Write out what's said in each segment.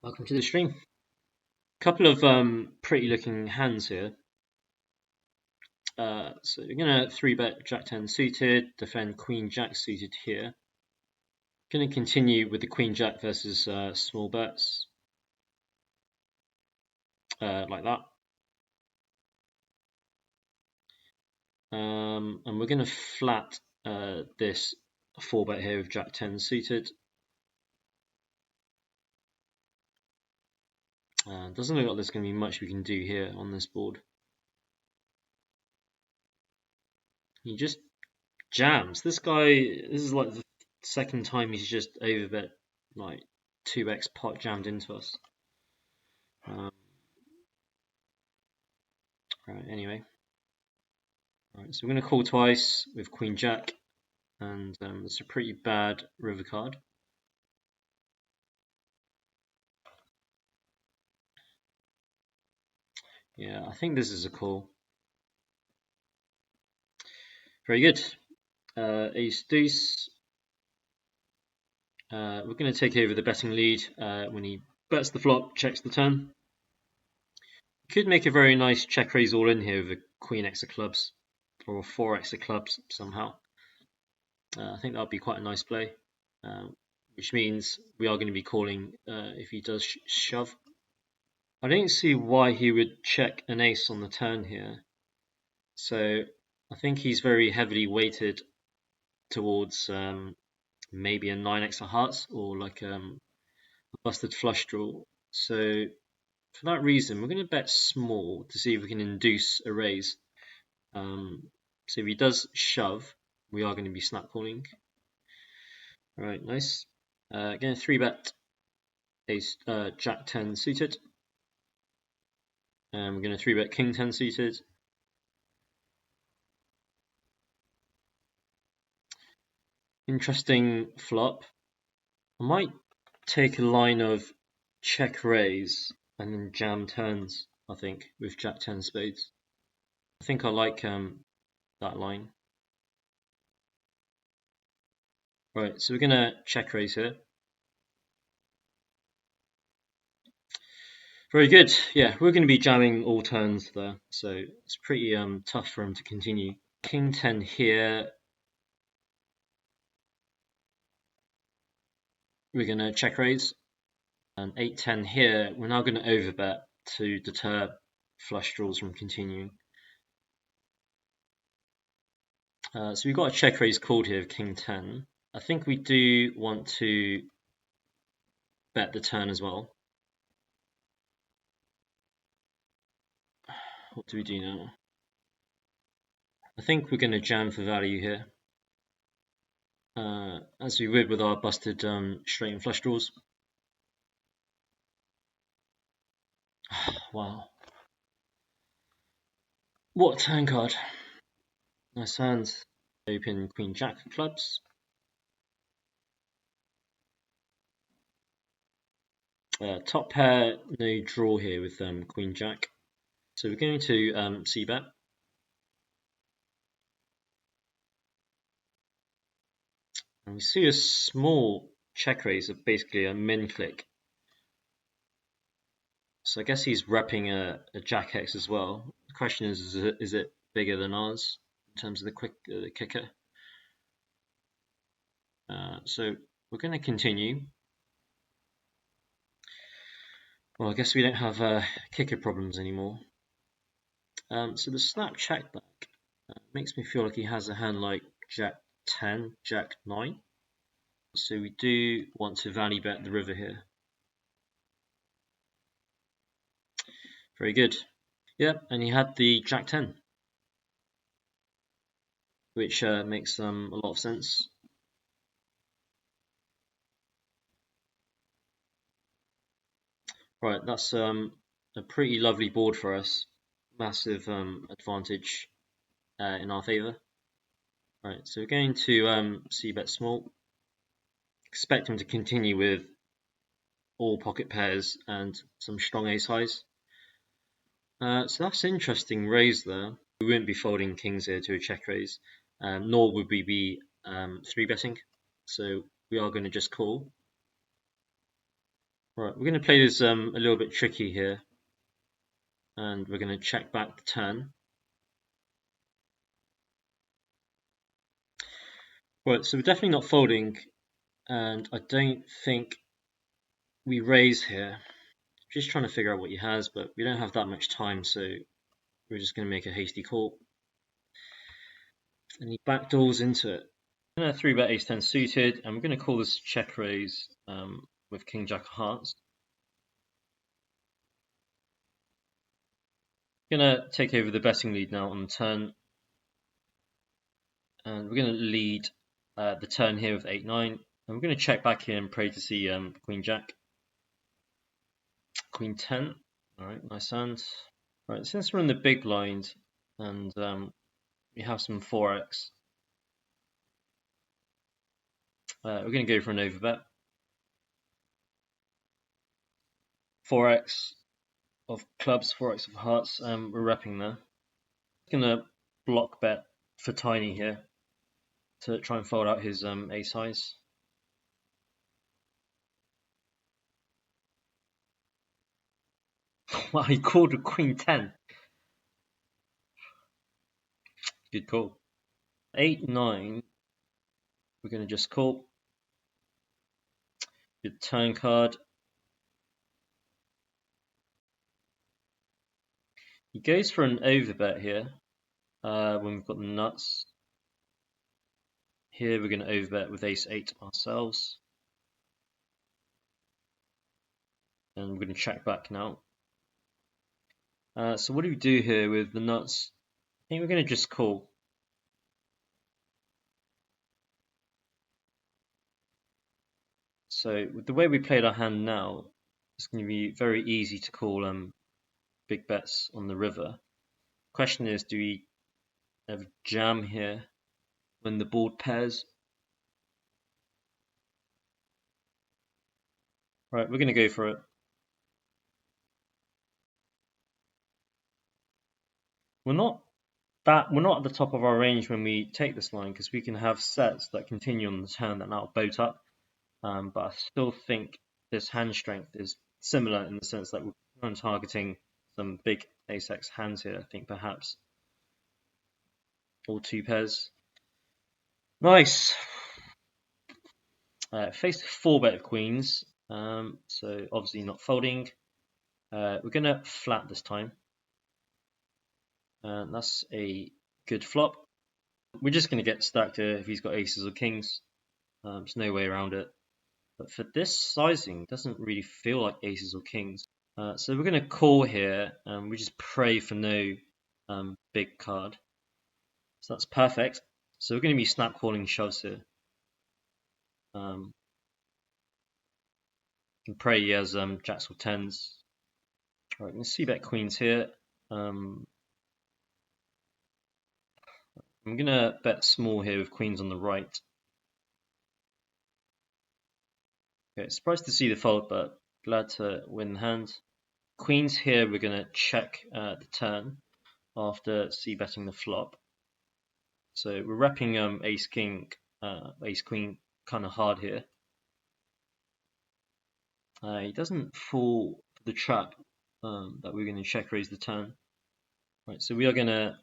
Welcome to the stream. Couple of pretty looking hands here. So you're gonna 3-bet Jack 10 suited, defend Queen Jack suited here. Gonna continue with the Queen Jack versus small bets, like that. And we're gonna flat this 4-bet here with Jack 10 suited. Doesn't look like there's going to be much we can do here on this board. He just jams. This is like the second time he's just overbet like 2x pot jammed into us. Right, anyway. Right, so we're going to call twice with Queen Jack, and it's a pretty bad river card. Yeah, I think this is a call. Very good. Ace deuce. We're going to take over the betting lead when he bets the flop, checks the turn. Could make a very nice check raise all in here with a Queen X of clubs or 4x of clubs somehow. I think that would be quite a nice play, which means we are going to be calling if he does shove. I don't see why he would check an ace on the turn here. So I think he's very heavily weighted towards maybe a 9x of hearts or like a busted flush draw. So for that reason, we're going to bet small to see if we can induce a raise. So if he does shove, we are going to be snap calling. Alright, nice. Again, 3-bet ace Jack 10 suited. And we're going to 3-bet King 10 suited. Interesting flop. I might take a line of check raise and then jam turns, I think, with Jack 10 spades. I think I like that line. Right, so we're going to check raise here. Very good. Yeah, we're going to be jamming all turns there, so it's pretty tough for him to continue. King 10 here. We're going to check raise. And 8-10 here. We're now going to overbet to deter flush draws from continuing. So we've got a check raise called here of King 10. I think we do want to bet the turn as well. What do we do now? I think we're going to jam for value here, as we would with our busted straight and flush draws. Wow. What a turn card. Nice hands. Open Queen Jack of clubs. Top pair, no draw here with Queen Jack. So we're going to c-bet. And we see a small check raise of basically a min click. So I guess he's repping a Jack X as well. The question is it bigger than ours in terms of the kicker? So we're going to continue. Well, I guess we don't have kicker problems anymore. So the snap check back makes me feel like he has a hand like Jack 10, Jack 9. So we do want to value bet the river here. Very good. Yeah, and he had the Jack 10, which makes a lot of sense. Right, that's a pretty lovely board for us. Massive advantage in our favour. Right, so we're going to c-bet small. Expect him to continue with all pocket pairs and some strong ace highs. So that's an interesting raise there. We wouldn't be folding kings here to a check raise, nor would we be 3-betting. So we are going to just call. Right, we're going to play this a little bit tricky here, and we're going to check back the turn. Right, so we're definitely not folding, and I don't think we raise here. Just trying to figure out what he has, but we don't have that much time, so we're just going to make a hasty call. And he backdoors into it. I'm going to 3-bet ace-10 suited, and we're going to call this check raise with king-jack of hearts. Going to take over the betting lead now on the turn, and we're going to lead the turn here with 8-9, and we're going to check back here and pray to see queen-jack, queen-10. All right, nice hand. Right, since we're in the big blind and we have some 4x, we're going to go for an overbet. 4x of clubs, 4x of hearts, we're repping there. Going to block bet for tiny here to try and fold out his ace highs. Wow, he called a queen 10. Good call. 8-9. We're going to just call. Good turn card. He goes for an overbet here when we've got the nuts. Here we're going to overbet with ace-8 ourselves. And we're going to check back now. So what do we do here with the nuts? I think we're going to just call. So with the way we played our hand now, it's going to be very easy to call big bets on the river. Question is, do we have jam here when the board pairs? Right, we're going to go for it. We're not at the top of our range when we take this line because we can have sets that continue on the turn that now boat up. But I still think this hand strength is similar in the sense that we're targeting some big ace-x hands here. I think perhaps all two pairs. Nice. Faced 4-bet of queens, so obviously not folding. We're going to flat this time. That's a good flop. We're just going to get stacked here if he's got aces or kings. There's no way around it. But for this sizing, it doesn't really feel like aces or kings. So we're going to call here, and we just pray for no big card. So that's perfect. So we're going to be snap calling shoves here. And pray he has jacks or tens. All right, let's see bet queens here. I'm going to bet small here with queens on the right. Okay, surprised to see the fold, but glad to win the hand. Queens here, we're going to check the turn after c-betting the flop. So we're repping ace king, ace queen kind of hard here. He doesn't fall for the trap that we're going to check raise the turn. Right, so we are going to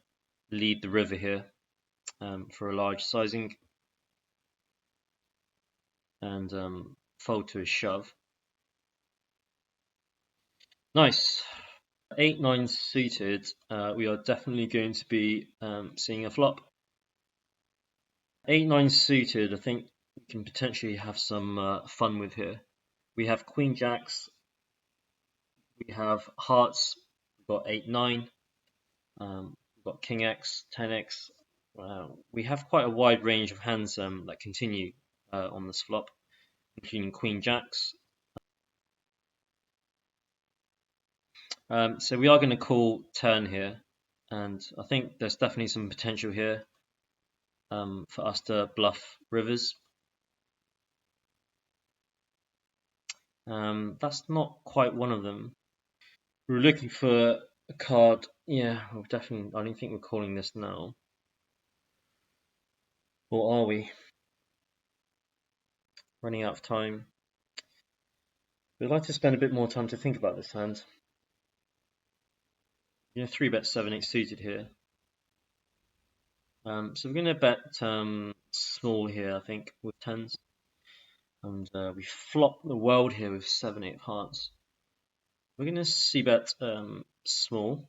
lead the river here for a large sizing and fold to a shove. Nice. 8-9 suited, we are definitely going to be seeing a flop. 8-9 suited, I think we can potentially have some fun with here. We have queen jacks, we have hearts, we've got 8-9, we've got king x, 10x. We have quite a wide range of hands that continue on this flop, including queen jacks. So we are going to call turn here, and I think there's definitely some potential here for us to bluff rivers. That's not quite one of them. We're looking for a card. Yeah, well, definitely. I don't think we're calling this now. Or are we? Running out of time. We'd like to spend a bit more time to think about this hand. 3-bet 7-8 suited here. So we're going to bet small here, I think, with tens. And we flop the world here with 7-8 of hearts. We're going to c-bet small.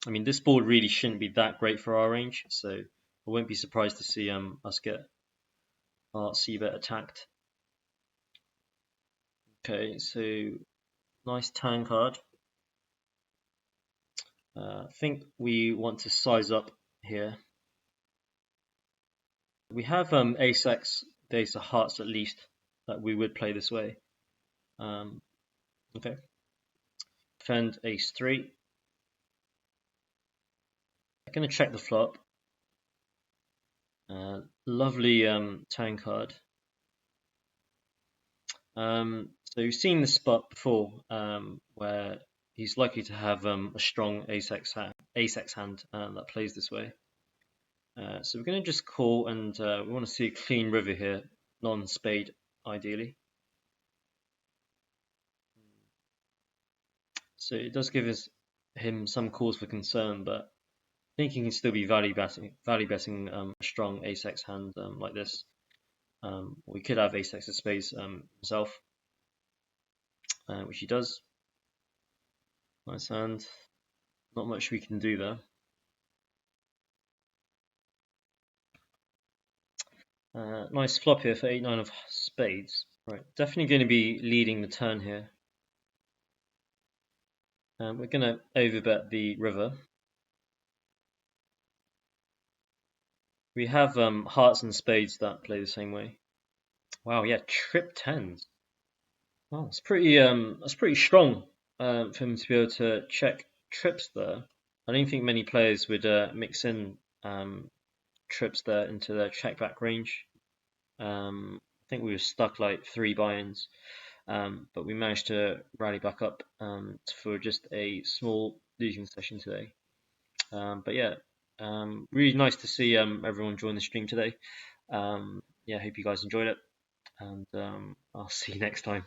I mean, this board really shouldn't be that great for our range, so I won't be surprised to see us get our c-bet attacked. Okay, so nice turn card. I think we want to size up here. We have ace-x, the ace of hearts at least, that we would play this way. Okay. Defend ace-3. I'm going to check the flop. Lovely turn card. So you've seen the spot before where he's likely to have a strong ace-x hand that plays this way. So we're going to just call, and we want to see a clean river here, non-spade ideally. So it does give him some cause for concern, but I think he can still be value betting a strong ace-x hand like this. We could have ace-x of spades himself, which he does. Nice hand. Not much we can do there. Nice flop here for 8-9 of spades. Right, definitely going to be leading the turn here. We're going to overbet the river. We have hearts and spades that play the same way. Wow, yeah, trip tens. Wow, it's pretty strong for him to be able to check trips there. I don't think many players would mix in trips there into their check back range. I think we were stuck like 3 buy-ins, but we managed to rally back up for just a small losing session today. But yeah, really nice to see everyone join the stream today. Yeah, hope you guys enjoyed it, and I'll see you next time.